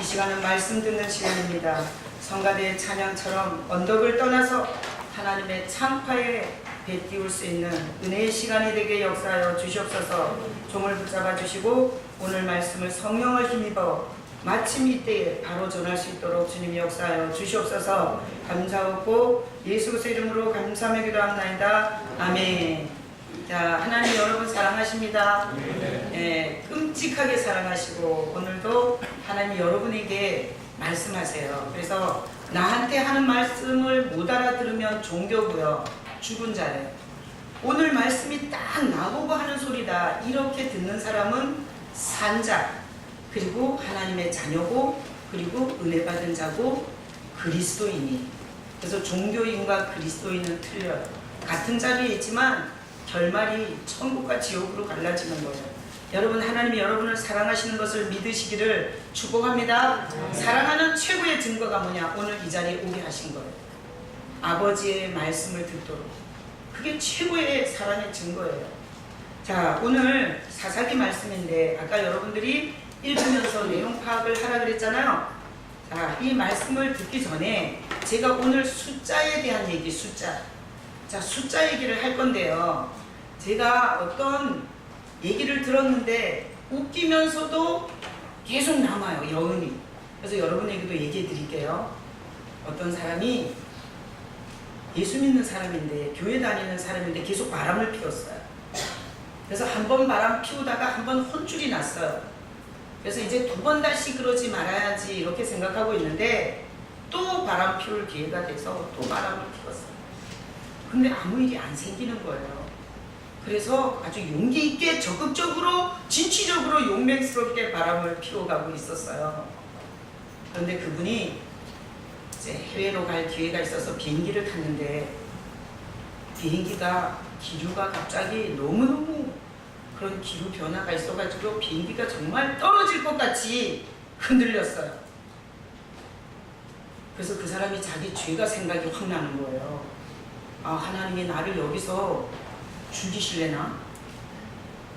시간은 말씀 듣는 시간입니다. 성가대의 찬양처럼 언덕을 떠나서 하나님의 창파에 배 띄울 수 있는 은혜의 시간이 되게 역사하여 주시옵소서. 종을 붙잡아 주시고 오늘 말씀을 성령을 힘입어 마침 이때에 바로 전할 수 있도록 주님이 역사하여 주시옵소서. 감사하고 예수 그리스도의 이름으로 감사하며 기도합나이다. 아멘. 자, 하나님 여러분 사랑하십니다. 끔찍하게 사랑하시고 오늘도 하나님 여러분에게 말씀하세요. 그래서 나한테 하는 말씀을 못 알아들으면 종교고요, 죽은 자예요. 오늘 말씀이 딱 나보고 하는 소리다 이렇게 듣는 사람은 산자, 그리고 하나님의 자녀고, 그리고 은혜 받은 자고, 그리스도인이. 그래서 종교인과 그리스도인은 틀려요. 같은 자리에 있지만 결말이 천국과 지옥으로 갈라지는 거예요. 여러분, 하나님이 여러분을 사랑하시는 것을 믿으시기를 축복합니다. 사랑하는 최고의 증거가 뭐냐? 오늘 이 자리에 오게 하신 거예요. 아버지의 말씀을 듣도록. 그게 최고의 사랑의 증거예요. 자, 오늘 사사기 말씀인데 아까 여러분들이 읽으면서 내용 파악을 하라 그랬잖아요. 자, 이 말씀을 듣기 전에 제가 오늘 숫자에 대한 얘기, 숫자. 자, 숫자 얘기를 할 건데요. 제가 어떤 얘기를 들었는데 웃기면서도 계속 남아요, 여운이. 그래서 여러분에게도 얘기해 드릴게요. 어떤 사람이 예수 믿는 사람인데, 교회 다니는 사람인데 계속 바람을 피웠어요. 그래서 한 번 바람 피우다가 한 번 혼쭐이 났어요. 그래서 이제 두 번 다시 그러지 말아야지 이렇게 생각하고 있는데 또 바람 피울 기회가 돼서 또 바람을 피웠어요. 근데 아무 일이 안 생기는 거예요. 그래서 아주 용기 있게 적극적으로 진취적으로 용맹스럽게 바람을 피워가고 있었어요. 그런데 그분이 이제 해외로 갈 기회가 있어서 비행기를 탔는데 비행기가 기류가 갑자기 너무너무 그런 기후 변화가 있어가지고 비행기가 정말 떨어질 것 같이 흔들렸어요. 그래서 그 사람이 자기 죄가 생각이 확 나는 거예요. 아, 하나님이 나를 여기서 죽이실래나?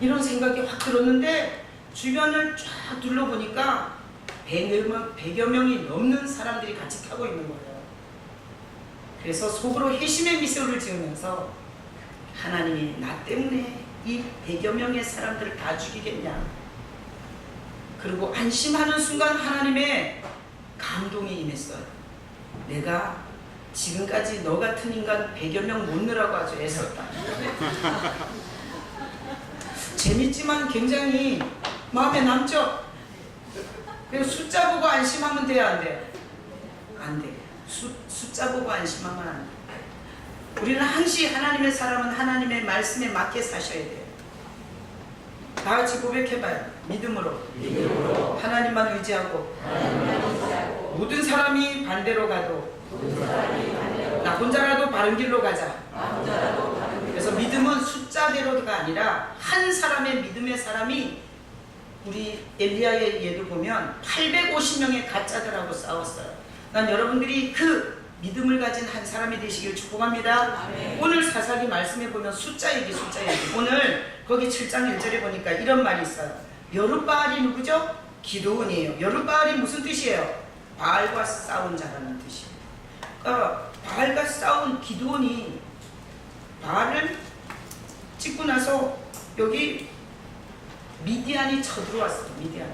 이런 생각이 확 들었는데 주변을 쫙 둘러보니까 100여 명이 넘는 사람들이 같이 타고 있는 거예요. 그래서 속으로 회심의 미소를 지으면서 하나님이 나 때문에 이 100여 명의 사람들을 다 죽이겠냐? 그리고 안심하는 순간 하나님의 감동이 임했어요. 내가 지금까지 너 같은 인간 100여 명 못 넣으라고 아주 애썼다. 재밌지만 굉장히 마음에 남죠? 그리고 숫자 보고 안심하면 돼요, 안 돼요? 안 돼요. 숫자 보고 안심하면 안 돼요. 우리는 항시 하나님의 사람은 하나님의 말씀에 맞게 사셔야 돼요. 다 같이 고백해봐요. 믿음으로. 하나님만 의지하고, 모든 사람이 반대로 가도 나 혼자라도 바른 길로 가자. 그래서 믿음은 숫자대로가 아니라 한 사람의 믿음의 사람이, 우리 엘리야의 예를 보면 850명의 가짜들하고 싸웠어요. 난 여러분들이 그 믿음을 가진 한 사람이 되시길 축복합니다. 아멘. 오늘 사사기 말씀에 보면 숫자 얘기. 오늘 거기 7장 1절에 보니까 이런 말이 있어요. 여룻바알이 누구죠? 기드온이에요. 여룻바알이 무슨 뜻이에요? 바알과 싸운 자라는 뜻이에요. 그러니까 바알과 싸운 기드온이 바알을 찍고 나서 여기 미디안이 쳐들어왔어요. 미디안이.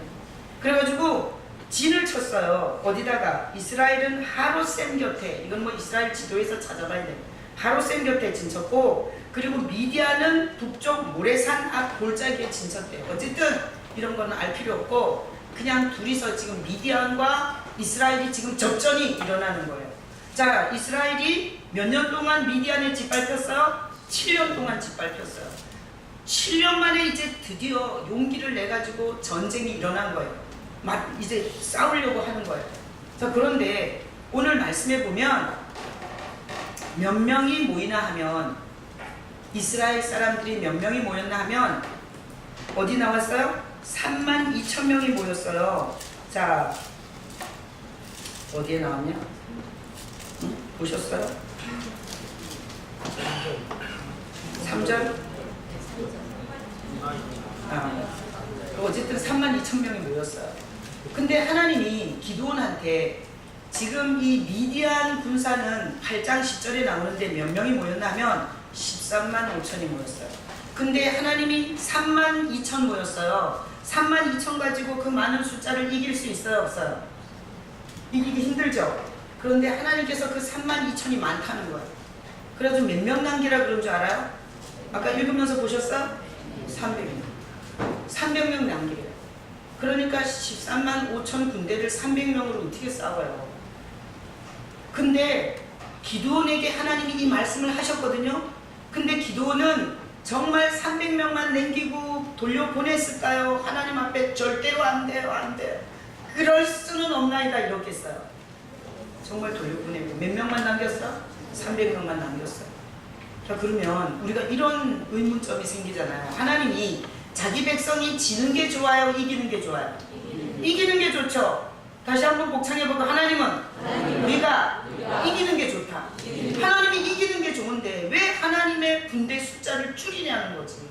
그래가지고 진을 쳤어요. 어디다가? 이스라엘은 하롯셈 곁에, 이건 뭐 이스라엘 지도에서 찾아봐야 돼요. 하롯셈 곁에 진쳤고, 그리고 미디안은 북쪽 모래산 앞 골짜기에 진쳤대요. 어쨌든 이런 거는 알 필요 없고 그냥 둘이서 지금 미디안과 이스라엘이 지금 접전이 일어나는 거예요. 자, 이스라엘이 몇 년 동안 미디안에 짓밟혔어요? 7년 동안 짓밟혔어요. 7년 만에 이제 드디어 용기를 내가지고 전쟁이 일어난 거예요. 이제 싸우려고 하는 거예요. 자, 그런데 오늘 말씀에 보면 몇 명이 모이나 하면, 이스라엘 사람들이 몇 명이 모였나 하면 어디 나왔어요? 32,000명이 모였어요. 자, 어디에 나왔냐? 응? 보셨어요? 3절? 어쨌든 32,000명이 모였어요. 근데 하나님이 기드온한테 지금 이 미디안 군사는 8장 10절에 나오는데 몇 명이 모였냐면 13만 5천이 모였어요. 근데 하나님이 3만 2천 모였어요. 3만 2천 가지고 그 많은 숫자를 이길 수 있어요, 없어요? 이기기 힘들죠? 그런데 하나님께서 그 3만 2천이 많다는 거예요. 그래서 몇 명 남기라 그런 줄 알아요? 아까 읽으면서 보셨어? 300명. 300명 남기래요. 그러니까 13만 5천 군대를 300명으로 어떻게 싸워요? 근데 기드온에게 하나님이 이 말씀을 하셨거든요. 근데 기드온은 정말 300명만 남기고 돌려보냈을까요? 하나님 앞에 절대로 안 돼요, 안 돼요. 그럴 수는 없나이다 이렇게 했어요. 정말 돌려보내고 몇 명만 남겼어? 300명만 남겼어요. 자, 그러면 우리가 이런 의문점이 생기잖아요. 하나님이 자기 백성이 지는 게 좋아요? 이기는 게 좋아요? 이기는 게 좋죠. 다시 한번 복창해보고 하나님은 우리가 이기는 게 좋다. 하나님이 이기는 게 좋은데 왜 하나님의 군대 숫자를 줄이냐는 거지.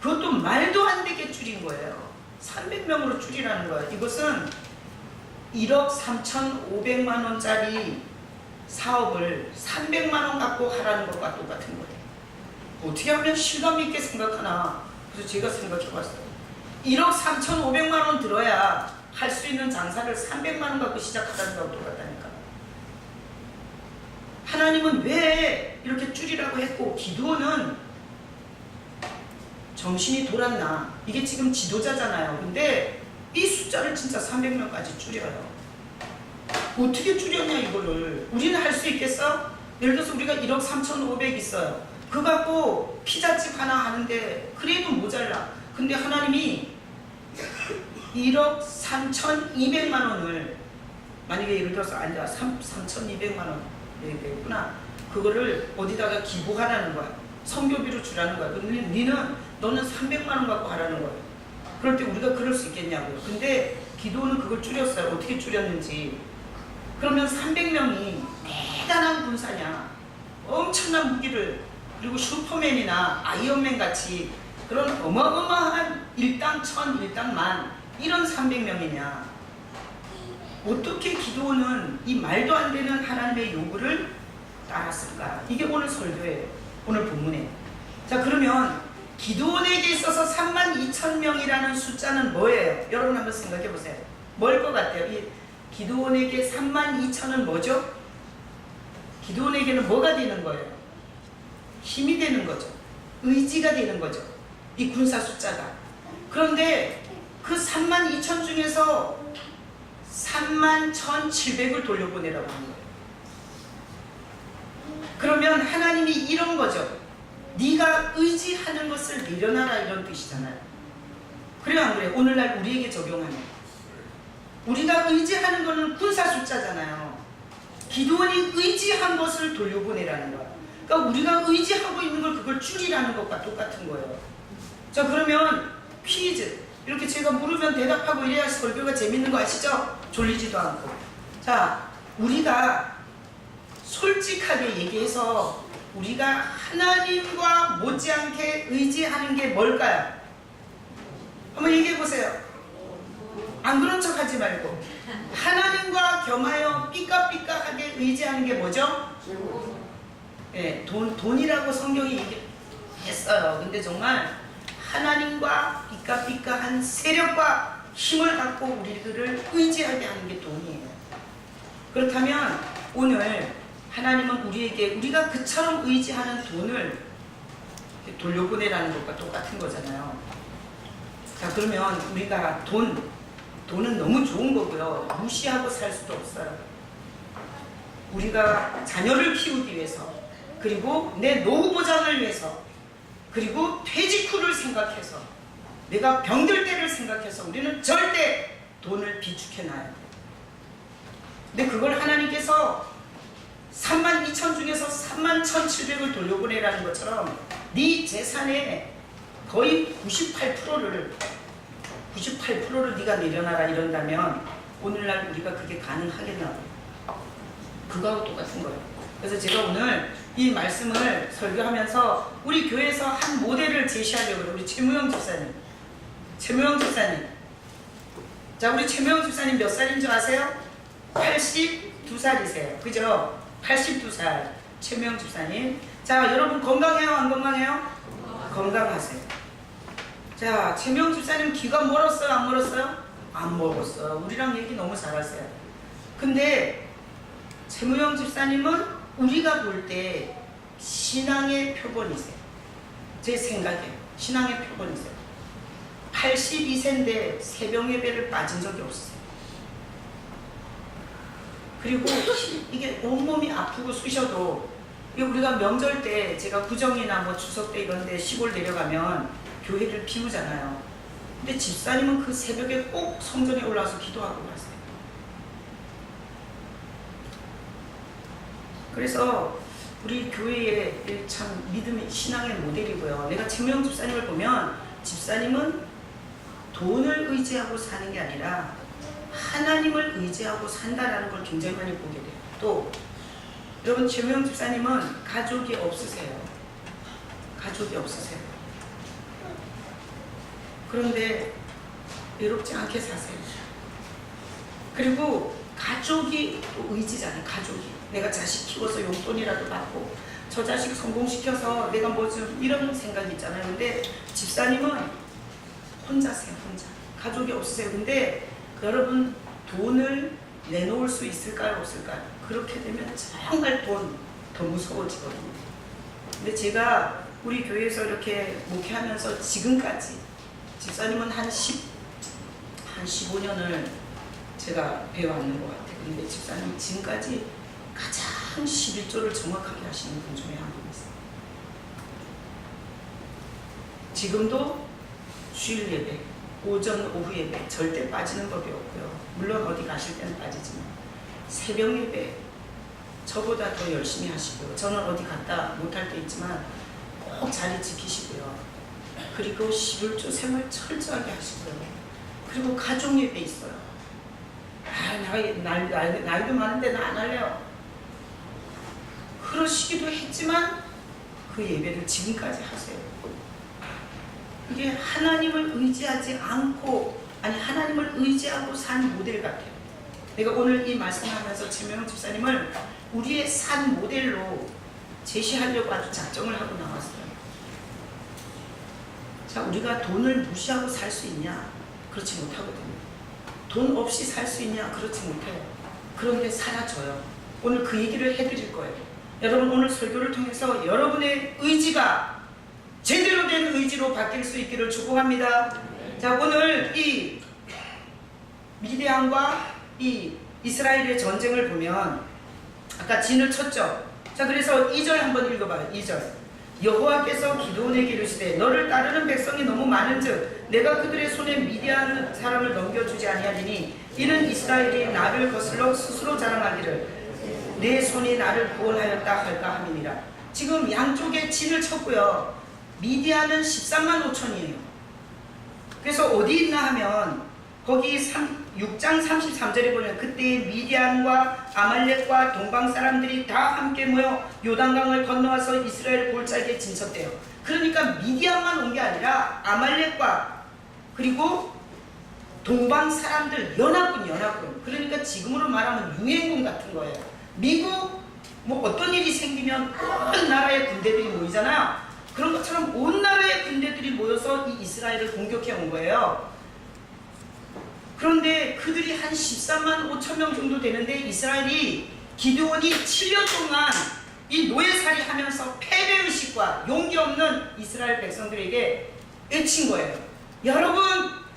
그것도 말도 안 되게 줄인 거예요. 300명으로 줄이라는 거예요. 이것은 1억 3,500만 원짜리 사업을 300만 원 갖고 하라는 것과 똑같은 거예요. 어떻게 하면 실감 있게 생각하나. 그래서 제가 생각해 봤어요. 1억 3,500만 원 들어야 할 수 있는 장사를 300만 원 갖고 시작하라는 거하고 똑같다니까. 하나님은 왜 이렇게 줄이라고 했고 기드온은 정신이 돌았나. 이게 지금 지도자잖아요. 근데 이 숫자를 진짜 300명까지 줄여요. 어떻게 줄였냐 이거를. 우리는 할 수 있겠어? 예를 들어서 우리가 1억 3,500 있어요. 그거 갖고 피자집 하나 하는데 그래도 모자라. 근데 하나님이 1억 3,200만 원을 만약에 예를 들어서 아니다 3,200만 원 되겠구나. 그거를 어디다가 기부하라는 거야. 선교비로 주라는 거야. 근데 너는 300만 원 갖고 하라는 거야. 그럴 때 우리가 그럴 수 있겠냐고요. 근데 기도는 그걸 줄였어요. 어떻게 줄였는지. 그러면 300명이 대단한 군사냐. 엄청난 무기를 그리고 슈퍼맨이나 아이언맨 같이 그런 어마어마한 일당 천, 일당 만 이런 300명이냐. 어떻게 기도는 이 말도 안 되는 하나님의 요구를 따랐을까? 이게 오늘 설교예요. 오늘 본문에. 자, 그러면 기드온에게 있어서 32,000명이라는 숫자는 뭐예요? 여러분 한번 생각해 보세요. 뭘 것 같아요? 이 기드온에게 32,000은 뭐죠? 기드온에게는 뭐가 되는 거예요? 힘이 되는 거죠. 의지가 되는 거죠. 이 군사 숫자가. 그런데 그 32,000 중에서 31,700을 돌려보내라고 하는 거예요. 그러면 하나님이 이런 거죠. 네가 의지하는 것을 미련하라 이런 뜻이잖아요. 그래요 안 그래요? 오늘날 우리에게 적용하면 우리가 의지하는 거는 군사 숫자잖아요. 기드온이 의지한 것을 돌려보내라는 거야. 그러니까 우리가 의지하고 있는 걸 그걸 줄이라는 것과 똑같은 거예요. 자, 그러면 퀴즈 이렇게 제가 물으면 대답하고 이래야 설교가 재밌는 거 아시죠? 졸리지도 않고. 자, 우리가 솔직하게 얘기해서 우리가 하나님과 못지않게 의지하는 게 뭘까요? 한번 얘기해 보세요. 안 그런 척 하지 말고 하나님과 겸하여 삐까삐까하게 의지하는 게 뭐죠? 네, 돈이라고 성경이 얘기했어요. 근데 정말 하나님과 삐까삐까한 세력과 힘을 갖고 우리들을 의지하게 하는 게 돈이에요. 그렇다면 오늘 하나님은 우리에게 우리가 그처럼 의지하는 돈을 돌려보내라는 것과 똑같은 거잖아요. 자, 그러면 우리가 돈은 너무 좋은 거고요. 무시하고 살 수도 없어요. 우리가 자녀를 키우기 위해서, 그리고 내 노후 보장을 위해서, 그리고 퇴직 후를 생각해서, 내가 병들 때를 생각해서 우리는 절대 돈을 비축해 놔야 돼요. 근데 그걸 하나님께서 32,000 중에서 31,700을 돌려보내라는 것처럼 네 재산의 거의 98%를 네가 내려놔라 이런다면 오늘날 우리가 그게 가능하겠나? 그거하고 똑같은 거예요. 그래서 제가 오늘 이 말씀을 설교하면서 우리 교회에서 한 모델을 제시하려고 해요. 우리 최무영 집사님. 자, 우리 최명 집사님 몇 살인 줄 아세요? 82살이세요. 그죠? 82살 최명 집사님. 자, 여러분 건강해요? 안 건강해요? 건강하세요. 자, 최명 집사님 귀가 멀었어요? 안 멀었어요? 안 멀었어요. 우리랑 얘기 너무 잘하세요. 근데 최명 집사님은 우리가 볼 때 신앙의 표본이세요. 제 생각에 신앙의 표본이세요. 82세인데 새벽 예배를 빠진 적이 없어요. 그리고 이게 온몸이 아프고 쑤셔도 우리가 명절 때 제가 구정이나 뭐 추석 때 이런 데 시골 내려가면 교회를 비우잖아요. 근데 집사님은 그 새벽에 꼭 성전에 올라와서 기도하고 가세요. 그래서 우리 교회의 참 믿음의 신앙의 모델이고요. 내가 최명 집사님을 보면 집사님은 돈을 의지하고 사는 게 아니라 하나님을 의지하고 산다라는 걸 굉장히 많이 보게 돼요. 또 여러분 최명 집사님은 가족이 없으세요. 가족이 없으세요. 그런데 외롭지 않게 사세요. 그리고 가족이 의지잖아요. 가족이 내가 자식 키워서 용돈이라도 받고 저 자식 성공시켜서 내가 뭐 좀 이런 생각이 있잖아요. 근데 집사님은 혼자세요. 혼자. 가족이 없으세요. 근데 여러분 돈을 내놓을 수 있을까요? 없을까요? 그렇게 되면 정말 돈 더 무서워지거든요. 근데 제가 우리 교회에서 이렇게 목회하면서 지금까지 집사님은 한 15년을 제가 배워왔는 것 같아요. 근데 집사님 지금까지 가장 11조를 정확하게 하시는 분 중에 한 분이세요. 지금도 주일 예배, 오전 오후 예배 절대 빠지는 법이 없고요. 물론 어디 가실 때는 빠지지만 새벽 예배 저보다 더 열심히 하시고요. 저는 어디 갔다 못할 때 있지만 꼭 자리 지키시고요. 그리고 11조 생활 철저하게 하시고요. 그리고 가족 예배 있어요. 나이도 많은데 나 안 할래요. 그러시기도 했지만 그 예배를 지금까지 하세요. 이게 하나님을 의지하지 않고 하나님을 의지하고 산 모델 같아요. 내가 오늘 이 말씀하면서 최명 집사님을 우리의 산 모델로 제시하려고 아주 작정을 하고 나왔어요. 자, 우리가 돈을 무시하고 살 수 있냐? 그렇지 못하거든요. 돈 없이 살 수 있냐? 그렇지 못해요. 그런데 사라져요. 오늘 그 얘기를 해드릴 거예요. 여러분 오늘 설교를 통해서 여러분의 의지가 제대로 된 의지로 바뀔 수 있기를 축복합니다. 자, 오늘 이 미디안과 이 이스라엘의 전쟁을 보면 아까 진을 쳤죠. 자, 그래서 2절 한번 읽어봐요. 2절. 여호와께서 기드온에게 이르시되 너를 따르는 백성이 너무 많은즉 내가 그들의 손에 미디안 사람을 넘겨주지 아니하리니 이는 이스라엘이 나를 거슬러 스스로 자랑하기를 내 손이 나를 구원하였다 할까 함이니라. 지금 양쪽에 진을 쳤고요. 미디안은 13만 5천이에요. 그래서 어디 있나 하면 거기 6장 33절에 보면 그때 미디안과 아말렉과 동방 사람들이 다 함께 모여 요단강을 건너와서 이스라엘 골짜기에 진쳤대요. 그러니까 미디안만 온 게 아니라 아말렉과 그리고 동방 사람들 연합군 그러니까 지금으로 말하면 유엔군 같은 거예요. 미국 뭐 어떤 일이 생기면 온 나라의 군대들이 모이잖아요. 그런 것처럼 온 나라의 군대들이 모여서 이 이스라엘을 공격해 온 거예요. 그런데 그들이 한 13만 5천 명 정도 되는데 이스라엘이 기드온이 7년 동안 이 노예살이 하면서 패배의식과 용기 없는 이스라엘 백성들에게 외친 거예요. 여러분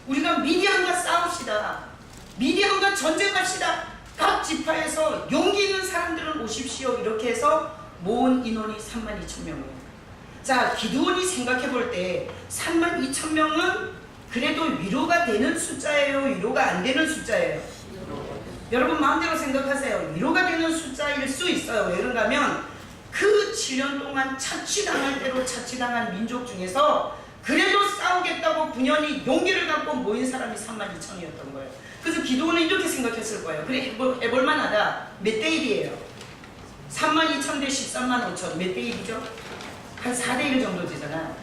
우리가 미디안과 싸웁시다. 미디안과 전쟁합시다. 각 지파에서 용기 있는 사람들은 오십시오. 이렇게 해서 모은 인원이 3만 2천 명이에요. 자, 기드온이 생각해 볼 때 3만 2천 명은 그래도 위로가 되는 숫자예요? 위로가 안 되는 숫자예요? 여러분 마음대로 생각하세요. 위로가 되는 숫자일 수 있어요. 왜 그런가 하면 그 7년 동안 착취당할 대로 착취당한 민족 중에서 그래도 싸우겠다고 분연히 용기를 갖고 모인 사람이 3만 2천이었던 거예요. 그래서 기드온은 이렇게 생각했을 거예요. 그래 해볼만하다. 몇 대 1이에요? 3만 2천 대 13만 5천 몇 대 1이죠? 한 4대 1 정도 되잖아.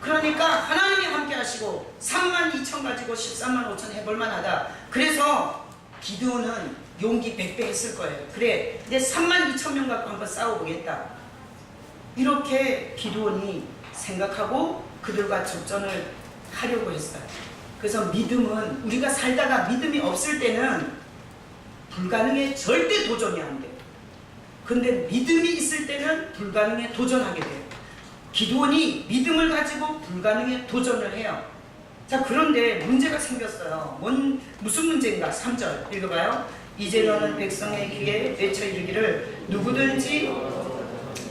그러니까 하나님이 함께 하시고 3만 2천 가지고 13만 5천 해볼만 하다. 그래서 기드온은 용기 100배 했을 거예요. 그래, 내 3만 2천 명 갖고 한번 싸워보겠다. 이렇게 기드온이 생각하고 그들과 접전을 하려고 했어요. 그래서 믿음은 우리가 살다가 믿음이 없을 때는 불가능에 절대 도전이 안 돼요. 근데 믿음이 있을 때는 불가능에 도전하게 돼요. 기드온이 믿음을 가지고 불가능에 도전을 해요. 자, 그런데 문제가 생겼어요. 무슨 문제인가? 3절 읽어봐요. 이제 너는 백성의 귀에 외쳐 이르기를 누구든지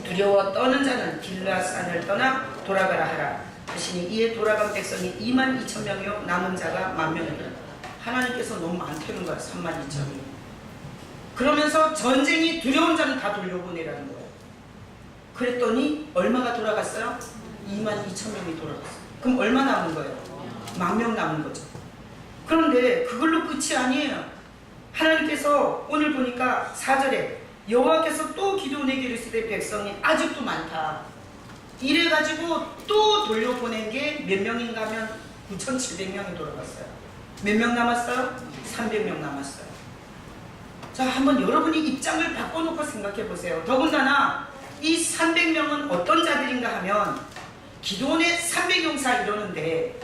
두려워 떠는 자는 길라산을 떠나 돌아가라 하라 하시니 이에 돌아간 백성이 2만 2천 명이요 남은 자가 10,000명이라. 하나님께서 너무 많다는 거야. 3만 2천 명. 그러면서 전쟁이 두려운 자는 다 돌려보내라는 거예요. 그랬더니 얼마가 돌아갔어요? 2만 2천 명이 돌아갔어요. 그럼 얼마 남은 거예요? 10,000명 남은 거죠. 그런데 그걸로 끝이 아니에요. 하나님께서 오늘 보니까 4절에 여호와께서 또 기드온에게 이르시되 백성이 아직도 많다. 이래가지고 또 돌려보낸 게 몇 명인가 하면 9,700명이 돌아갔어요. 몇 명 남았어요? 300명 남았어요. 자, 한번 여러분이 입장을 바꿔놓고 생각해 보세요. 더군다나 이 300명은 어떤 자들인가 하면 기드온의 300용사 이러는데,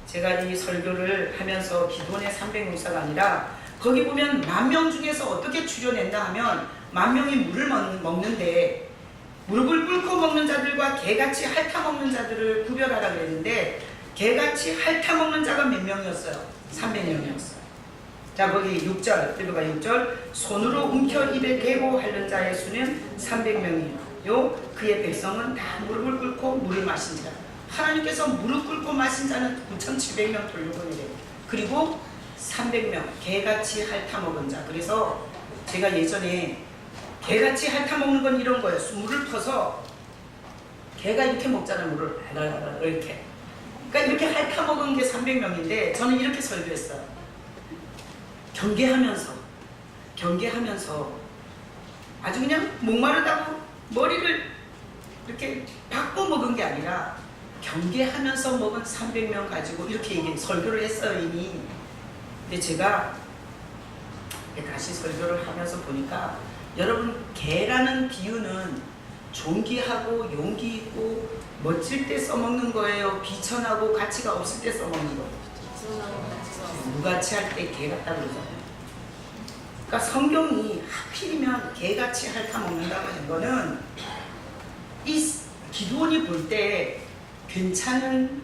제가 이 설교를 하면서 기드온의 300용사가 아니라 거기 보면 10,000명 중에서 어떻게 추려냈나 하면 10,000명이 물을 먹는데 무릎을 꿇고 먹는 자들과 개같이 핥아먹는 자들을 구별하라 그랬는데 개같이 핥아먹는 자가 몇 명이었어요? 300명이었어요. 자, 거기 6절 읽어봐. 6절 손으로 움켜 입에 대고 핥는 자의 수는 300명이요 그의 백성은 다 무릎을 꿇고 물을 마신지라. 하나님께서 무릎 꿇고 마신 자는 9,700명 돌려보내래요. 그리고 300명 개같이 핥아먹은 자. 그래서 제가 예전에 개같이 핥아먹는 건 이런 거예요. 물을 퍼서 개가 이렇게 먹잖아요. 물을 이렇게. 그러니까 이렇게 핥아먹은 게 300명인데 저는 이렇게 설교했어요. 경계하면서 아주 그냥 목마르다고 머리를 이렇게 바꿔 먹은 게 아니라 경계하면서 먹은 300명 가지고 이렇게 설교를 했어요 이미. 근데 제가 다시 설교를 하면서 보니까 여러분, 개라는 비유는 존귀하고 용기 있고 멋질 때 써먹는 거예요? 비천하고 가치가 없을 때 써먹는 거예요? 무가치 할 때 개 같다고 그러잖아요. 그러니까 성경이 하필이면 개같이 핥아먹는다고 하는 거는 이 기드온이 볼 때 괜찮은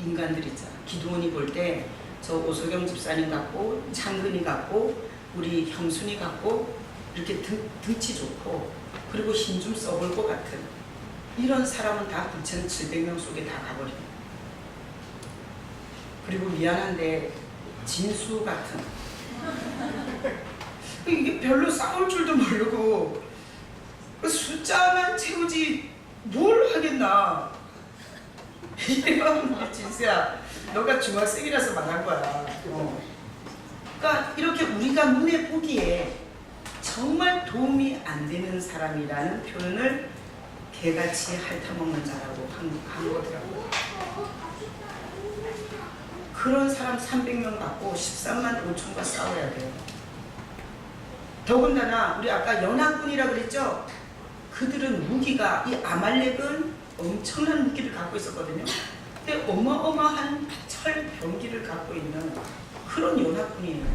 인간들 있잖아. 기드온이 볼 때 저 오소경 집사님 같고 창근이 같고 우리 형순이 같고 이렇게 등치 좋고 그리고 힘 좀 써볼 것 같은 이런 사람은 다 9,700명 속에 다 가버립니다. 그리고 미안한데 진수 같은 이게 별로 싸울 줄도 모르고 그 숫자만 채우지 뭘 하겠나. 이런 진수야, 너가 중학생이라서 말한 거야. 그러니까 이렇게 우리가 눈에 보기에 정말 도움이 안 되는 사람이라는 표현을 개같이 핥아먹는 자라고 한 거더라고요. 그런 사람 300명 갖고 13만 5천과 싸워야 돼요. 더군다나 우리 아까 연합군이라 그랬죠? 그들은 무기가, 이 아말렉은 엄청난 무기를 갖고 있었거든요. 근데 어마어마한 철 병기를 갖고 있는 그런 연합군이에요.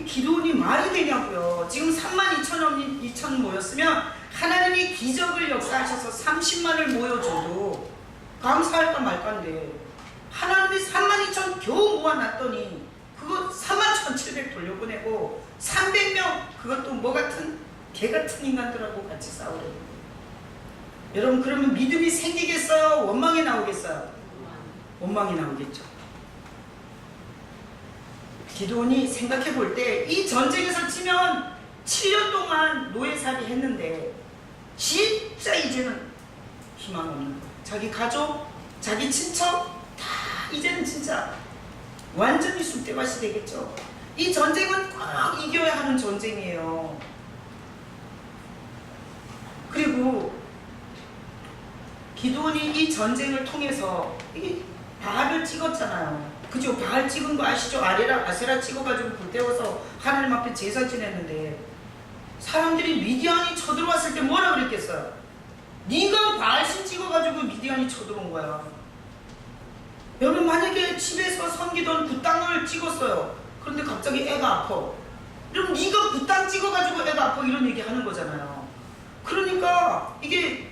기드온이 말이 되냐고요. 지금 32,000 모였으면 하나님이 기적을 역사하셔서 30만을 모여줘도 감사할까 말까인데 하나님이 32,000 겨우 모아놨더니 그거 41,700 돌려보내고 300명 그것도 뭐 같은 개 같은 인간들하고 같이 싸우려고. 여러분, 그러면 믿음이 생기겠어요? 원망이 나오겠어요? 원망이 나오겠죠. 기드온이 생각해 볼 때 이 전쟁에서 치면 7년 동안 노예살이 했는데 진짜 이제는 희망 없는 거예요. 자기 가족, 자기 친척 다 이제는 진짜 완전히 쑥대밭이 되겠죠. 이 전쟁은 꼭 이겨야 하는 전쟁이에요. 그리고 기드온이 이 전쟁을 통해서 이게 바알을 찍었잖아요. 그죠? 바알 찍은 거 아시죠? 아세라 찍어가지고 불태워서 하나님 앞에 제사 지냈는데 사람들이 미디안이 쳐들어왔을 때 뭐라 그랬겠어요? 네가 바알신 찍어가지고 미디안이 쳐들어온 거야. 여러분 만약에 집에서 섬기던 그 땅을 찍었어요. 그런데 갑자기 애가 아파. 그럼 네가 그 땅 찍어가지고 애가 아파 이런 얘기 하는 거잖아요. 그러니까 이게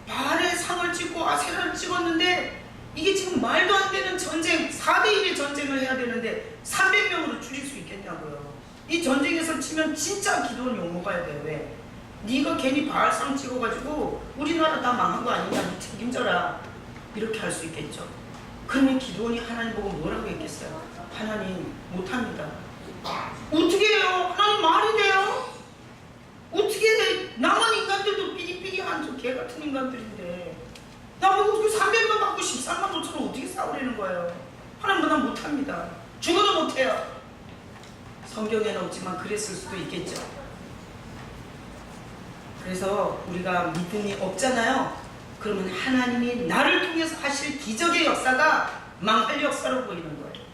바알의 상을 찍고 아세라를 찍었는데 이게 지금 말도 안 되는 전쟁 4대1의 전쟁을 해야 되는데 300명으로 줄일 수 있겠냐고요. 이 전쟁에서 치면 진짜 기도원 욕먹어야 돼요. 왜? 네가 괜히 바알상 찍어가지고 우리나라 다 망한 거 아니냐, 니 책임져라 이렇게 할 수 있겠죠. 그러면 기도원이 하나님 보고 뭐라고 했겠어요? 하나님 못합니다. 어떻게 해요? 하나님 말이 돼요? 어떻게 돼? 남한 인간들도 삐리삐리한 저 개같은 인간들인데 나보고 그 300만 받고 13만 5천원 어떻게 싸우려는 거예요? 하나님 난 못합니다. 죽어도 못해요. 성경에는 없지만 그랬을 수도 있겠죠. 그래서 우리가 믿음이 없잖아요. 그러면 하나님이 나를 통해서 하실 기적의 역사가 망할 역사로 보이는 거예요.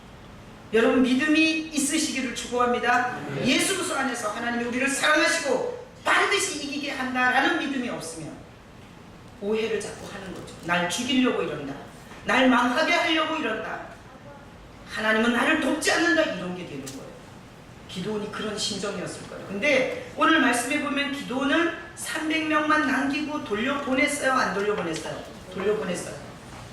여러분 믿음이 있으시기를 축복합니다. 예수 그리스도 안에서 하나님이 우리를 사랑하시고 반드시 이기게 한다라는 믿음이 없으면 오해를 자꾸 하는 거죠. 날 죽이려고 이런다. 날 망하게 하려고 이런다. 하나님은 나를 돕지 않는다. 이런 게 되는 거예요. 기도원이 그런 심정이었을 거예요. 근데 오늘 말씀해 보면 기도원은 300명만 남기고 돌려보냈어요? 안 돌려보냈어요? 돌려보냈어요.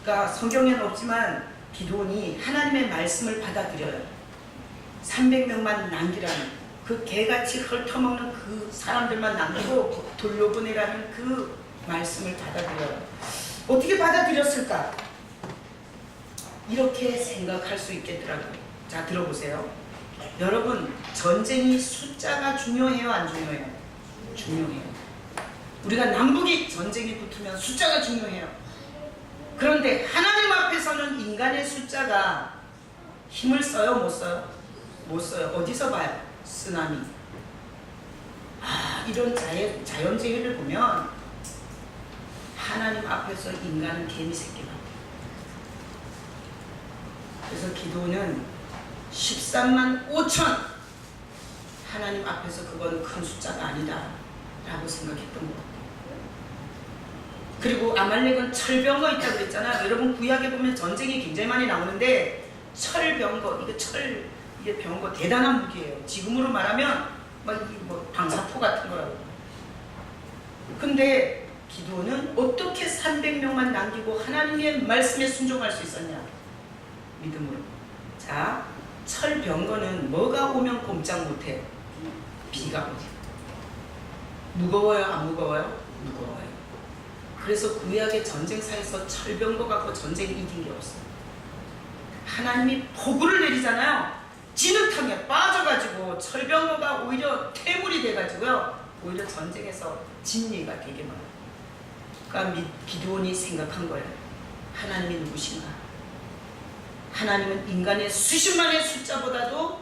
그러니까 성경에는 없지만 기도원이 하나님의 말씀을 받아들여요. 300명만 남기라는 그 개같이 헐터먹는 그 사람들만 남기고 돌려보내라는 그 말씀을 받아들여요. 어떻게 받아들였을까? 이렇게 생각할 수 있겠더라고요. 자, 들어보세요. 여러분, 전쟁이 숫자가 중요해요? 안 중요해요? 중요해요. 우리가 남북이 전쟁이 붙으면 숫자가 중요해요. 그런데 하나님 앞에서는 인간의 숫자가 힘을 써요? 못 써요? 못 써요. 어디서 봐요? 쓰나미. 이런 자연재해를 보면 하나님 앞에서 인간은 개미 새끼만. 그래서 기도는 13만 5천 하나님 앞에서 그건 큰 숫자가 아니다 라고 생각했던 것 같아요. 그리고 아말렉은 철병거 있다고 그랬잖아요. 여러분 구약에 보면 전쟁이 굉장히 많이 나오는데 철병거, 이게 병거 대단한 무기예요. 지금으로 말하면 뭐 방사포 같은 거라고. 근데 기도는 어떻게 300명만 남기고 하나님의 말씀에 순종할 수 있었냐? 믿음으로. 자, 철병거는 뭐가 오면 꼼짝 못해요? 비가 오죠. 무거워요? 안 무거워요? 무거워요. 그래서 구약의 전쟁사에서 철병거 갖고 전쟁 이긴 게 없어요. 하나님이 폭우를 내리잖아요. 진흙탕에 빠져가지고 철병거가 오히려 퇴물이 돼가지고요. 오히려 전쟁에서 진리가 되게 많아요. 그러니까 기드온이 생각한 거예요. 하나님이 누구신가? 하나님은 인간의 수십만의 숫자보다도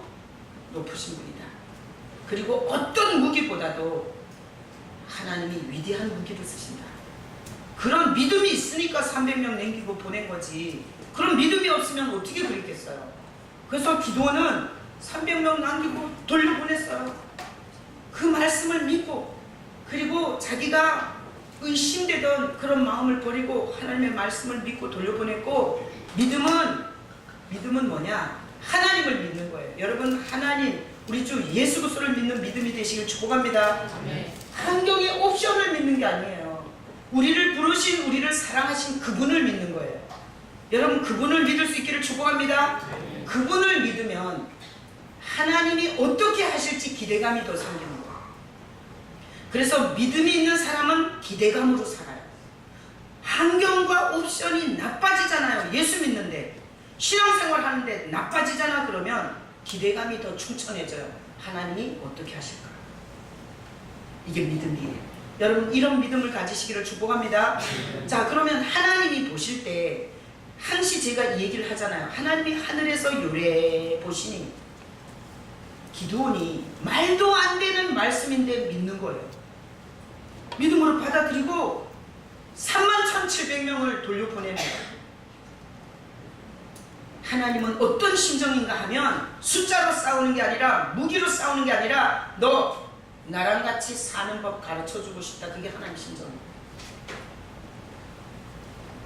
높으신 분이다. 그리고 어떤 무기보다도 하나님이 위대한 무기를 쓰신다. 그런 믿음이 있으니까 300명 남기고 보낸 거지. 그런 믿음이 없으면 어떻게 그랬겠어요? 그래서 기도는 300명 남기고 돌려보냈어요. 그 말씀을 믿고, 그리고 자기가 의심되던 그런 마음을 버리고 하나님의 말씀을 믿고 돌려보냈고, 믿음은 뭐냐? 하나님을 믿는 거예요. 여러분, 하나님, 우리 주 예수 그리스도를 믿는 믿음이 되시길 축복합니다. 환경의 옵션을 믿는 게 아니에요. 우리를 부르신, 우리를 사랑하신 그분을 믿는 거예요. 여러분, 그분을 믿을 수 있기를 축복합니다. 그분을 믿으면 하나님이 어떻게 하실지 기대감이 더 생기는 거예요. 그래서 믿음이 있는 사람은 기대감으로 살아요. 환경과 옵션이 나빠지잖아요. 예수 믿는데, 신앙생활 하는데 나빠지잖아. 그러면 기대감이 더 충천해져요. 하나님이 어떻게 하실까? 이게 믿음이에요. 여러분, 이런 믿음을 가지시기를 축복합니다. 자, 그러면 하나님이 보실 때, 항시 제가 이 얘기를 하잖아요. 하나님이 하늘에서 요래 보시니, 기드온이 말도 안 되는 말씀인데 믿는 거예요. 믿음으로 받아들이고 31,700명을 돌려보내는 거예요. 하나님은 어떤 심정인가 하면 숫자로 싸우는 게 아니라, 무기로 싸우는 게 아니라, 너 나랑 같이 사는 법 가르쳐주고 싶다. 그게 하나님 심정입니다.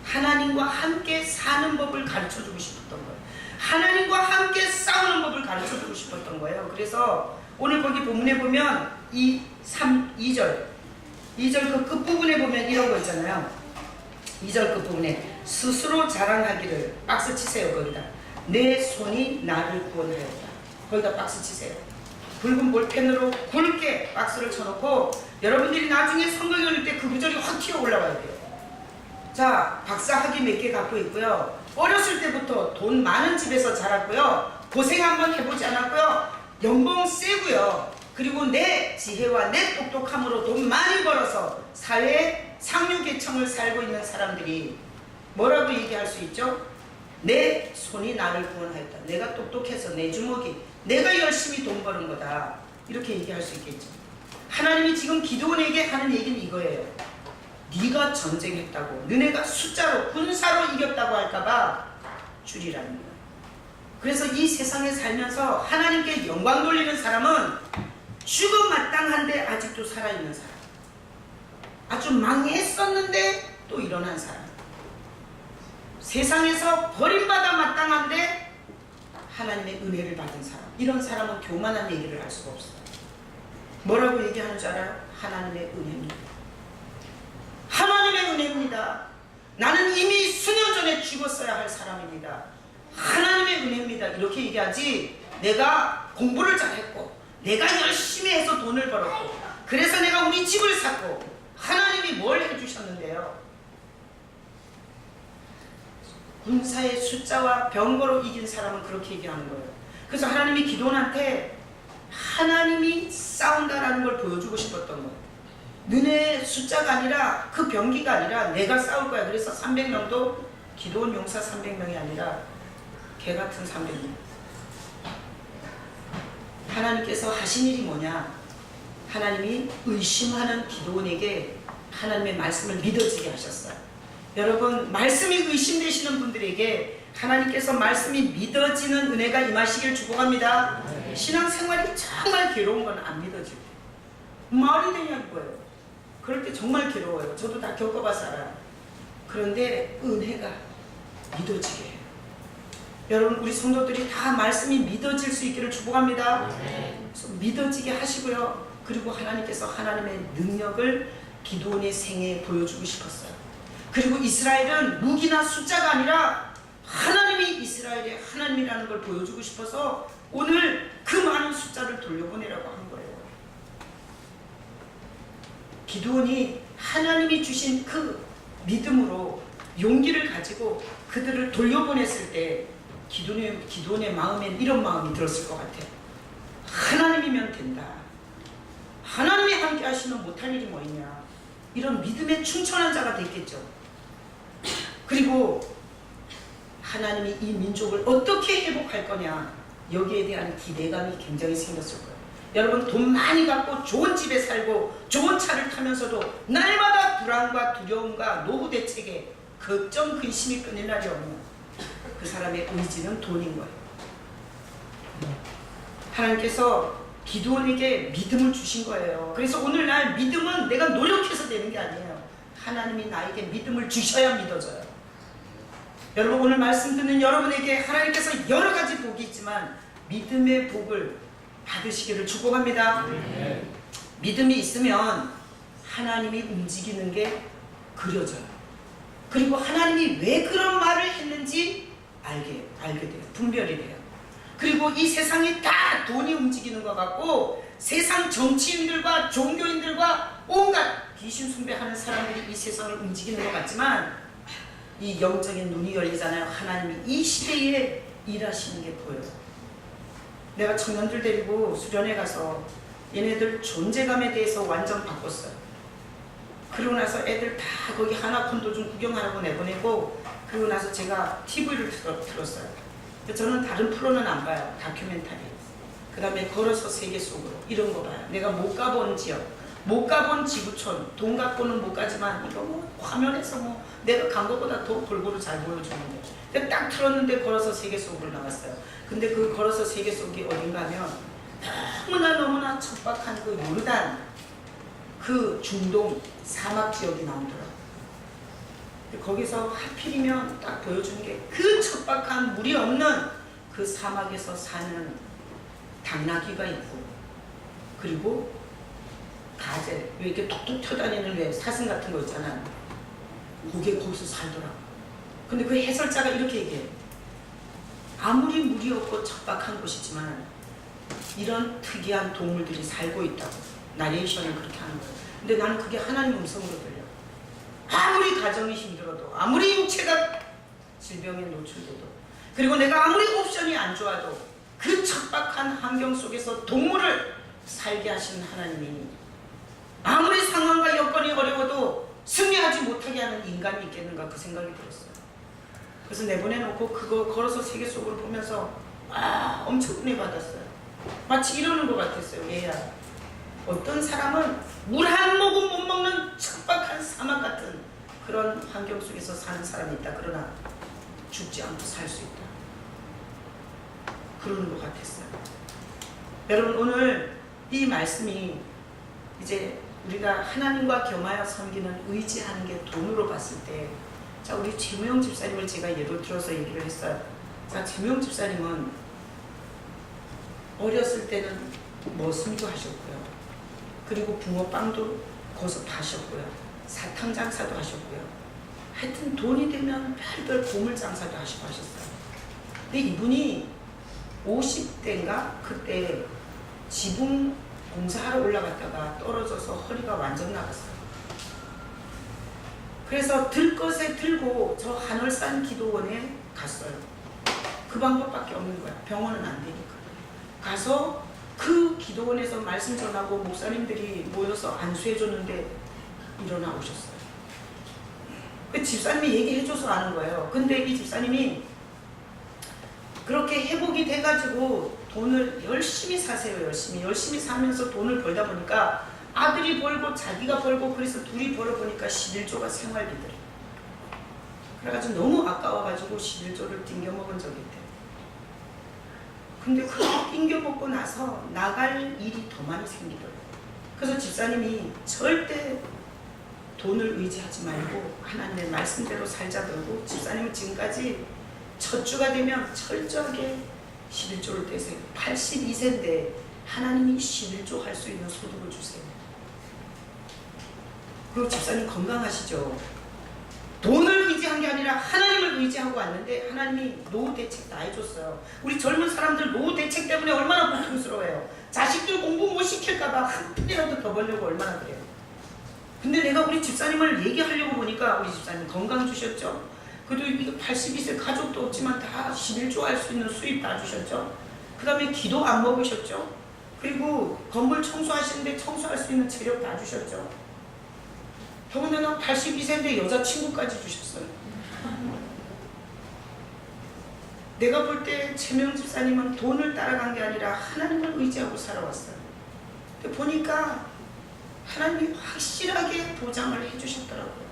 하나님과 함께 사는 법을 가르쳐주고 싶었던 거예요. 하나님과 함께 싸우는 법을 가르쳐주고 싶었던 거예요. 그래서 오늘 거기 본문에 보면 2절 그 끝부분에 보면 이런 거 있잖아요. 2절 끝부분에 스스로 자랑하기를, 박스 치세요. 거기다 내 손이 나를 구원하였다. 거기다 박스 치세요. 붉은 볼펜으로 굵게 박스를 쳐놓고 여러분들이 나중에 성경 읽을 때 그 구절이 확 튀어 올라와야 돼요. 자, 박사학위 몇 개 갖고 있고요. 어렸을 때부터 돈 많은 집에서 자랐고요. 고생 한번 해보지 않았고요. 연봉 세고요. 그리고 내 지혜와 내 똑똑함으로 돈 많이 벌어서 사회의 상류계층을 살고 있는 사람들이 뭐라고 얘기할 수 있죠? 내 손이 나를 구원하였다. 내가 똑똑해서 내 주먹이, 내가 열심히 돈 버는 거다. 이렇게 얘기할 수 있겠죠. 하나님이 지금 기드온에게 하는 얘기는 이거예요. 네가 전쟁했다고, 너네가 숫자로 군사로 이겼다고 할까봐 줄이라는 거예요. 그래서 이 세상에 살면서 하나님께 영광 돌리는 사람은 죽음 마땅한데 아직도 살아있는 사람, 아주 망했었는데 또 일어난 사람, 세상에서 버림받아 마땅한데 하나님의 은혜를 받은 사람, 이런 사람은 교만한 얘기를 할 수가 없어요. 뭐라고 얘기하는 줄 알아요? 하나님의 은혜입니다. 하나님의 은혜입니다. 나는 이미 수년 전에 죽었어야 할 사람입니다. 하나님의 은혜입니다. 이렇게 얘기하지, 내가 공부를 잘했고 내가 열심히 해서 돈을 벌었고 그래서 내가 우리 집을 샀고 하나님이 뭘 해주셨는데요? 군사의 숫자와 병거로 이긴 사람은 그렇게 얘기하는 거예요. 그래서 하나님이 기드온한테 하나님이 싸운다라는 걸 보여주고 싶었던 거예요. 너네 숫자가 아니라, 그 병기가 아니라 내가 싸울 거야. 그래서 300명도 기드온 용사 300명이 아니라 개 같은 300명. 하나님께서 하신 일이 뭐냐? 하나님이 의심하는 기드온에게 하나님의 말씀을 믿어지게 하셨어요. 여러분, 말씀이 의심되시는 분들에게 하나님께서 말씀이 믿어지는 은혜가 임하시길 축복합니다. 신앙생활이 정말 괴로운 건 안 믿어질 때, 말이 되냐 이거예요. 그럴 때 정말 괴로워요. 저도 다 겪어봐서 알아요. 그런데 은혜가 믿어지게 해요. 여러분, 우리 성도들이 다 말씀이 믿어질 수 있기를 축복합니다. 그래서 믿어지게 하시고요. 그리고 하나님께서 하나님의 능력을 기드온의 생애에 보여주고 싶었어요. 그리고 이스라엘은 무기나 숫자가 아니라 하나님이 이스라엘의 하나님이라는 걸 보여주고 싶어서 오늘 그 많은 숫자를 돌려보내라고 한 거예요. 기드온이 하나님이 주신 그 믿음으로 용기를 가지고 그들을 돌려보냈을 때 기드온의 마음엔 이런 마음이 들었을 것 같아요. 하나님이면 된다. 하나님이 함께 하시면 못할 일이 뭐 있냐. 이런 믿음에 충천한 자가 됐겠죠. 그리고 하나님이 이 민족을 어떻게 회복할 거냐, 여기에 대한 기대감이 굉장히 생겼을 거예요. 여러분, 돈 많이 갖고 좋은 집에 살고 좋은 차를 타면서도 날마다 불안과 두려움과 노후 대책에 걱정 근심이 끊일 날이 없는 그 사람의 의지는 돈인 거예요. 하나님께서 기드온에게 믿음을 주신 거예요. 그래서 오늘날 믿음은 내가 노력해서 되는 게 아니에요. 하나님이 나에게 믿음을 주셔야 믿어져요. 여러분, 오늘 말씀 듣는 여러분에게 하나님께서 여러 가지 복이 있지만 믿음의 복을 받으시기를 축복합니다. 믿음이 있으면 하나님이 움직이는 게 그려져요. 그리고 하나님이 왜 그런 말을 했는지 알게 돼요. 분별이 돼요. 그리고 이 세상이 다 돈이 움직이는 것 같고 세상 정치인들과 종교인들과 온갖 귀신 숭배하는 사람들이 이 세상을 움직이는 것 같지만 이 영적인 눈이 열리잖아요. 하나님이 이 시대에 일하시는 게 보여요. 내가 청년들 데리고 수련회 가서 얘네들 존재감에 대해서 완전 바꿨어요. 그러고 나서 애들 다 거기 하나콘도 좀 구경하라고 내보내고, 그러고 나서 제가 TV를 틀었어요. 저는 다른 프로는 안 봐요. 다큐멘터리. 그 다음에 걸어서 세계 속으로 이런 거 봐요. 내가 못 가본 지역, 못 가본 지구촌, 돈 갖고는 못 가지만 이거 뭐 화면에서 뭐 내가 간 것보다 더 골고루 잘 보여주는데, 근데 딱 틀었는데 걸어서 세계 속으로 나갔어요. 근데 그 걸어서 세계 속이 어딘가 하면 너무나 척박한 그 요르단, 그 중동 사막 지역이 나오더라고요. 거기서 하필이면 딱 보여주는 게 그 척박한 물이 없는 그 사막에서 사는 당나귀가 있고, 그리고 가젤, 왜 이렇게 톡톡 튀어다니는 왜 사슴 같은 거 있잖아요. 그게 거기서 살더라고. 근데 그 해설자가 이렇게 얘기해. 아무리 물이 없고 척박한 곳이지만 이런 특이한 동물들이 살고 있다고 나레이션을 그렇게 하는 거예요. 근데 나는 그게 하나님 음성으로 들려. 아무리 가정이 힘들어도, 아무리 육체가 질병에 노출돼도, 그리고 내가 아무리 옵션이 안 좋아도 그 척박한 환경 속에서 동물을 살게 하시는 하나님이 아무리 상황과 여건이 어려워도 승리하지 못하게 하는 인간이 있겠는가, 그 생각이 들었어요. 그래서 내보내놓고 그거 걸어서 세계 속으로 보면서 엄청 은혜 받았어요. 마치 이러는 것 같았어요. 얘야, 어떤 사람은 물 한 모금 못 먹는 척박한 사막 같은 그런 환경 속에서 사는 사람이 있다. 그러나 죽지 않고 살 수 있다. 그러는 것 같았어요. 여러분, 오늘 이 말씀이 이제 우리가 하나님과 겸하여 섬기는 의지하는 게 돈으로 봤을 때, 자, 우리 최무영 집사님을 제가 예로 들어서 얘기를 했어요. 자, 최무영 집사님은 어렸을 때는 머슴도 하셨고요. 그리고 붕어빵도 거기서 파셨고요. 사탕 장사도 하셨고요. 하여튼 돈이 되면 별별 보물 장사도 하시고 하셨어요. 근데 이분이 50대인가 그때 지붕 공사하러 올라갔다가 떨어져서 허리가 완전 나갔어요. 그래서 들 것에 들고 저 한월산 기도원에 갔어요. 그 방법밖에 없는 거야. 병원은 안 되니까. 가서 그 기도원에서 말씀 전하고 목사님들이 모여서 안수해줬는데 일어나 오셨어요. 그 집사님이 얘기해줘서 아는 거예요. 근데 이 집사님이 그렇게 회복이 돼가지고 돈을 열심히 사세요. 열심히 사면서 돈을 벌다 보니까 아들이 벌고 자기가 벌고, 그래서 둘이 벌어보니까 11조가 생활비들이. 그래가지고 너무 아까워가지고 11조를 띵겨먹은 적이 있대요. 근데 그거 띵겨먹고 나서 나갈 일이 더 많이 생기더라고요. 그래서 집사님이 절대 돈을 의지하지 말고 하나님의 말씀대로 살자 그러고, 집사님은 지금까지 첫 주가 되면 철저하게 11조를 떼세요. 82세인데 하나님이 11조 할 수 있는 소득을 주세요. 그리고 집사님 건강하시죠? 돈을 의지한 게 아니라 하나님을 의지하고 왔는데 하나님이 노후 대책 다 해줬어요. 우리 젊은 사람들 노후 대책 때문에 얼마나 고통스러워요. 자식들 공부 못 시킬까봐 한 푼이라도 더 벌려고 얼마나 그래요. 근데 내가 우리 집사님을 얘기하려고 보니까 우리 집사님 건강 주셨죠? 그래도 이거 82세 가족도 없지만 다 11조 할 수 있는 수입 다 주셨죠? 그 다음에 기도 안 먹으셨죠? 그리고 건물 청소하시는데 청소할 수 있는 체력 다 주셨죠? 더군다나 82세인데 여자친구까지 주셨어요. 내가 볼 때 최명 집사님은 돈을 따라간 게 아니라 하나님을 의지하고 살아왔어요. 근데 보니까 하나님이 확실하게 보장을 해주셨더라고요.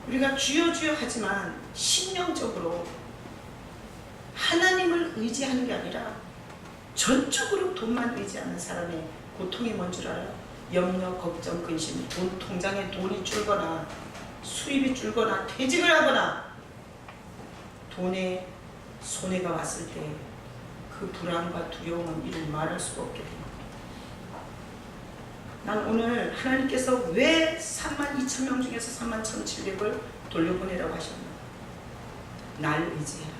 우리가 주여 주여 하지만 심령적으로 하나님을 의지하는 게 아니라 전적으로 돈만 의지하는 사람의 고통이 뭔 줄 알아요? 염려, 걱정, 근심, 통장에 돈이 줄거나 수입이 줄거나 퇴직을 하거나 돈에 손해가 왔을 때 그 불안과 두려움은 이루 말할 수가 없게 됩니다. 난 오늘 하나님께서 왜 32,000명 중에서 31,700을 돌려보내라고 하셨나? 날 의지해라.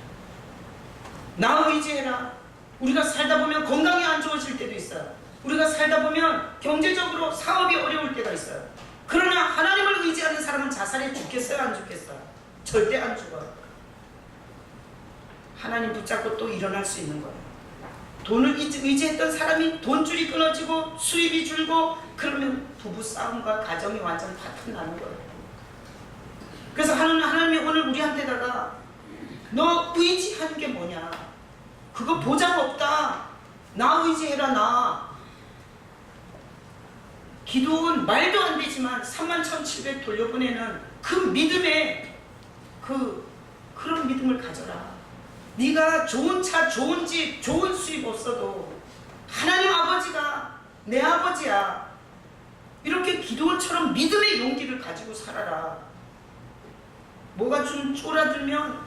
나 의지해라. 우리가 살다 보면 건강이 안 좋아질 때도 있어요. 우리가 살다 보면 경제적으로 사업이 어려울 때가 있어요. 그러나 하나님을 의지하는 사람은 자살해 죽겠어요? 안 죽겠어요? 절대 안 죽어요. 하나님 붙잡고 또 일어날 수 있는 거예요. 돈을 의지했던 사람이 돈줄이 끊어지고 수입이 줄고 그러면 부부싸움과 가정이 완전 파탄 나는 거예요. 그래서 하나님이 오늘 우리한테다가 너 의지하는 게 뭐냐? 그거 보장 없다. 나 의지해라. 나. 기도는 말도 안 되지만 31,700 돌려보내는 그 믿음에 그런 믿음을 가져라. 네가 좋은 차, 좋은 집, 좋은 수입 없어도 하나님 아버지가 내 아버지야. 이렇게 기도처럼 믿음의 용기를 가지고 살아라. 뭐가 좀 쫄아들면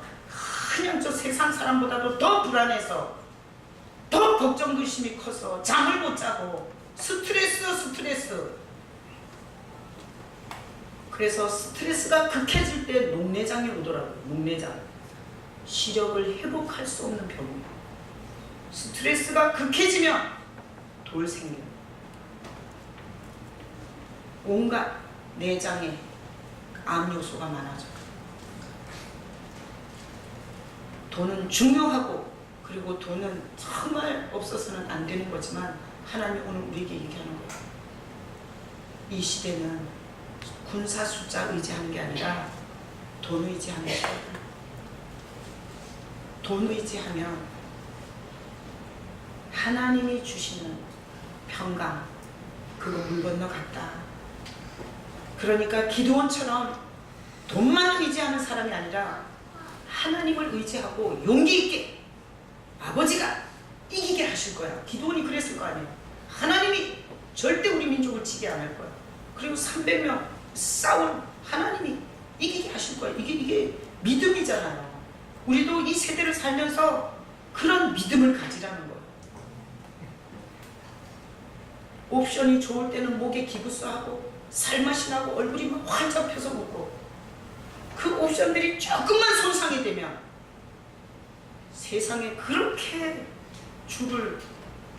그냥 저 세상 사람보다도 더 불안해서 더 걱정 근심이 커서 잠을 못 자고 스트레스. 그래서 스트레스가 극해질 때 녹내장이 오더라고요. 녹내장. 시력을 회복할 수 없는 병이에요. 스트레스가 극해지면 돌 생겨요. 온갖 내장에 암 요소가 많아져요. 돈은 중요하고, 그리고 돈은 정말 없어서는 안 되는 거지만 하나님이 오늘 우리에게 얘기하는 거예요. 이 시대는 군사 숫자 의지하는 게 아니라 돈 의지하는 거예요. 돈 의지하면 하나님이 주시는 평강, 그거 물 건너갔다. 그러니까 기드온처럼 돈만 의지하는 사람이 아니라 하나님을 의지하고 용기 있게 아버지가 이기게 하실 거야. 기드온이 그랬을 거 아니에요. 하나님이 절대 우리 민족을 지게 안 할 거야. 그리고 300명 싸운 하나님이 이기게 하실 거야. 이게 믿음이잖아요. 우리도 이 세대를 살면서 그런 믿음을 가지라는 거예요. 옵션이 좋을 때는 목에 기부스하고 살맛이 나고 얼굴이 막 활짝 펴서 웃고, 그 옵션들이 조금만 손상이 되면 세상에 그렇게 죽을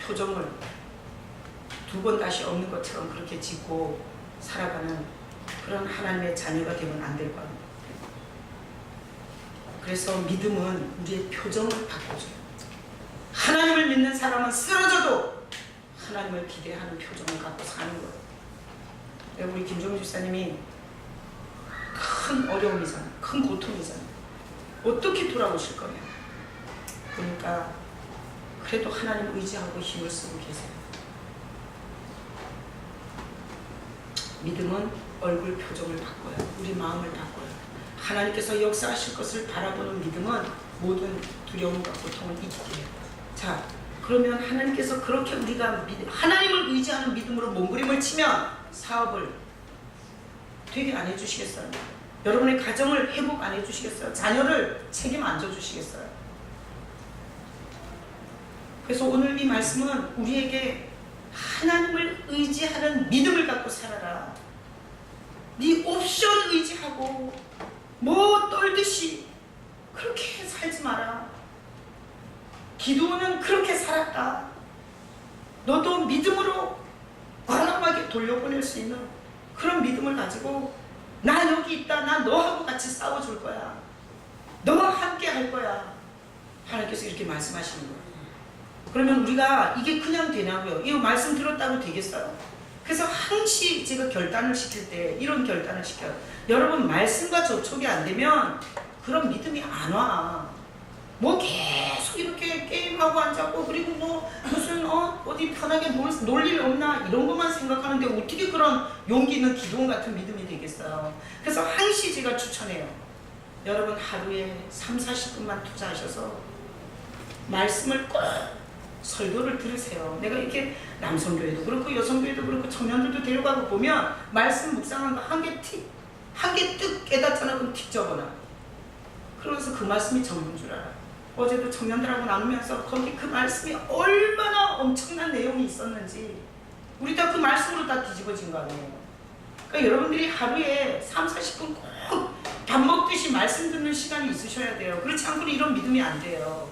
표정을 두 번 다시 없는 것처럼 그렇게 짓고 살아가는 그런 하나님의 자녀가 되면 안 될 겁니다. 그래서 믿음은 우리의 표정을 바꿔줘요. 하나님을 믿는 사람은 쓰러져도 하나님을 기대하는 표정을 갖고 사는 거예요. 우리 김종우 집사님이 큰 어려움이잖아요. 큰 고통이잖아요. 어떻게 돌아오실 거냐. 그러니까 그래도 하나님 의지하고 힘을 쓰고 계세요. 믿음은 얼굴 표정을 바꿔요. 우리 마음을 바꿔요. 하나님께서 역사하실 것을 바라보는 믿음은 모든 두려움과 고통을 이기게 해요. 자, 그러면 하나님께서 그렇게 우리가 하나님을 의지하는 믿음으로 몸부림을 치면 사업을 되게 안 해주시겠어요? 여러분의 가정을 회복 안 해주시겠어요? 자녀를 책임 안 져주시겠어요? 그래서 오늘 이 말씀은 우리에게 하나님을 의지하는 믿음을 갖고 살아라. 네 옵션 의지하고 뭐 떨듯이 그렇게 살지 마라. 기도는 그렇게 살았다. 너도 믿음으로 과감하게 돌려보낼 수 있는 그런 믿음을 가지고 나 여기 있다. 나 너하고 같이 싸워줄 거야. 너와 함께 할 거야. 하나님께서 이렇게 말씀하시는 거예요. 그러면 우리가 이게 그냥 되냐고요? 이 말씀 들었다고 되겠어요? 그래서 항시 제가 결단을 시킬 때 이런 결단을 시켜요. 여러분, 말씀과 접촉이 안 되면 그런 믿음이 안 와. 뭐 계속 이렇게 게임하고 앉았고, 그리고 뭐 무슨 어디 편하게 놀 일 없나 이런 것만 생각하는데 어떻게 그런 용기 있는 기도원 같은 믿음이 되겠어요? 그래서 항시 제가 추천해요. 여러분, 하루에 30-40분만 투자하셔서 말씀을 꼭 설교를 들으세요. 내가 이렇게 남성교회도 그렇고 여성교회도 그렇고 청년들도 데려가고 보면 말씀 묵상한 거 한 개 뜩 깨닫잖아. 그럼 틱 적어놔. 그러면서 그 말씀이 전부인 줄 알아. 어제도 청년들하고 나누면서 거기 그 말씀이 얼마나 엄청난 내용이 있었는지 우리 다 그 말씀으로 다 뒤집어진 거 아니에요. 그러니까 여러분들이 하루에 30-40분 꼭 밥 먹듯이 말씀 듣는 시간이 있으셔야 돼요. 그렇지 않고는 이런 믿음이 안 돼요.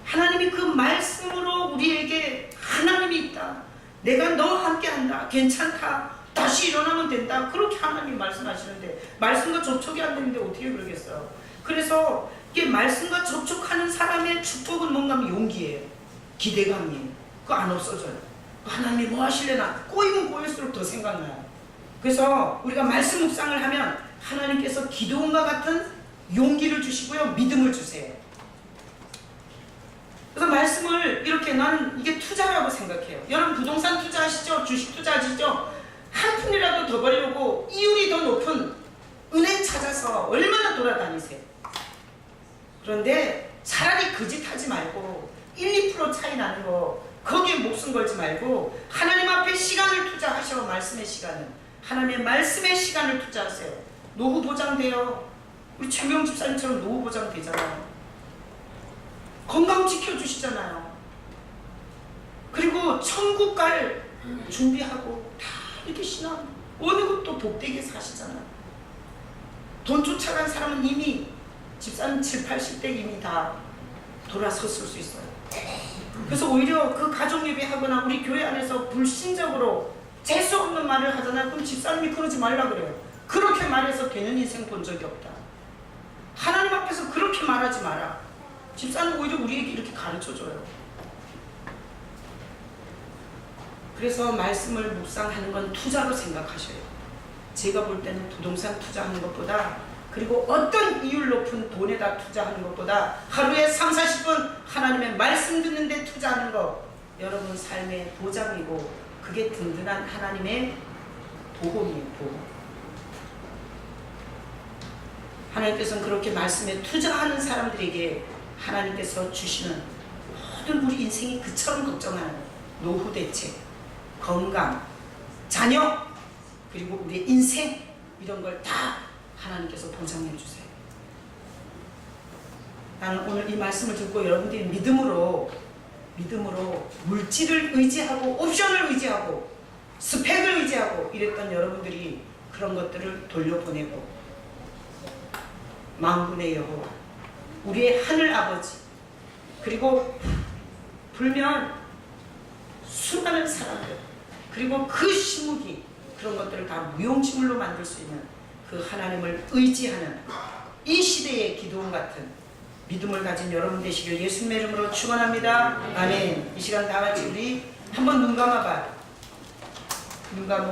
하나님이 그 말씀으로 우리에게 하나님이 있다. 내가 너와 함께 한다. 괜찮다. 다시 일어나면 된다. 그렇게 하나님이 말씀하시는데 말씀과 접촉이 안 되는데 어떻게 그러겠어요? 그래서 이게 말씀과 접촉하는 사람의 축복은 뭔가 하면 용기예요. 기대감이에요. 그거 안 없어져요. 하나님이 뭐 하실래나 꼬이면 꼬일수록 더 생각나요. 그래서 우리가 말씀 묵상을 하면 하나님께서 기도원과 같은 용기를 주시고요. 믿음을 주세요. 그래서 말씀을 이렇게 나는 이게 투자라고 생각해요. 여러분 부동산 투자하시죠? 주식 투자하시죠? 한 푼이라도 더 벌려고 이율이 더 높은 은행 찾아서 얼마나 돌아다니세요. 그런데 차라리 그 짓 하지 말고 1, 2% 차이 나는 거 거기에 목숨 걸지 말고 하나님 앞에 시간을 투자하셔. 말씀의 시간을, 하나님의 말씀의 시간을 투자하세요. 노후 보장돼요. 우리 최명 집사님처럼 노후 보장되잖아요. 건강 지켜주시잖아요. 그리고 천국 갈 준비하고 다 이렇게 신앙 어느 것도 복되게 사시잖아요. 돈 쫓아간 사람은 이미 집사님 7, 80대 이미 다 돌아섰을 수 있어요. 그래서 오히려 그 가족 예배하거나 우리 교회 안에서 불신적으로 재수 없는 말을 하잖아요. 그럼 집사님이 그러지 말라 그래요. 그렇게 말해서 되는 인생 본 적이 없다. 하나님 앞에서 그렇게 말하지 마라. 집사님 오히려 우리에게 이렇게 가르쳐줘요. 그래서 말씀을 묵상하는 건 투자로 생각하셔요. 제가 볼 때는 부동산 투자하는 것보다, 그리고 어떤 이율 높은 돈에다 투자하는 것보다 하루에 3, 40분 하나님의 말씀 듣는 데 투자하는 거 여러분 삶의 보장이고 그게 든든한 하나님의 보험이에요. 보험. 하나님께서는 그렇게 말씀에 투자하는 사람들에게 하나님께서 주시는 모든 우리 인생이 그처럼 걱정하는 노후 대책, 건강, 자녀, 그리고 우리의 인생 이런 걸 다 하나님께서 보장해 주세요. 나는 오늘 이 말씀을 듣고 여러분들이 믿음으로 물질을 의지하고 옵션을 의지하고 스펙을 의지하고 이랬던 여러분들이 그런 것들을 돌려보내고 만군의 여호와 우리의 하늘 아버지, 그리고 불면 수많은 사람들, 그리고 그 시무기 그런 것들을 다 무용지물로 만들 수 있는 그 하나님을 의지하는 이 시대의 기도원 같은 믿음을 가진 여러분 되시길 예수님의 이름으로 축원합니다. 아멘. 이 시간 다 같이 우리 한번 눈 감아봐요. 눈 감아.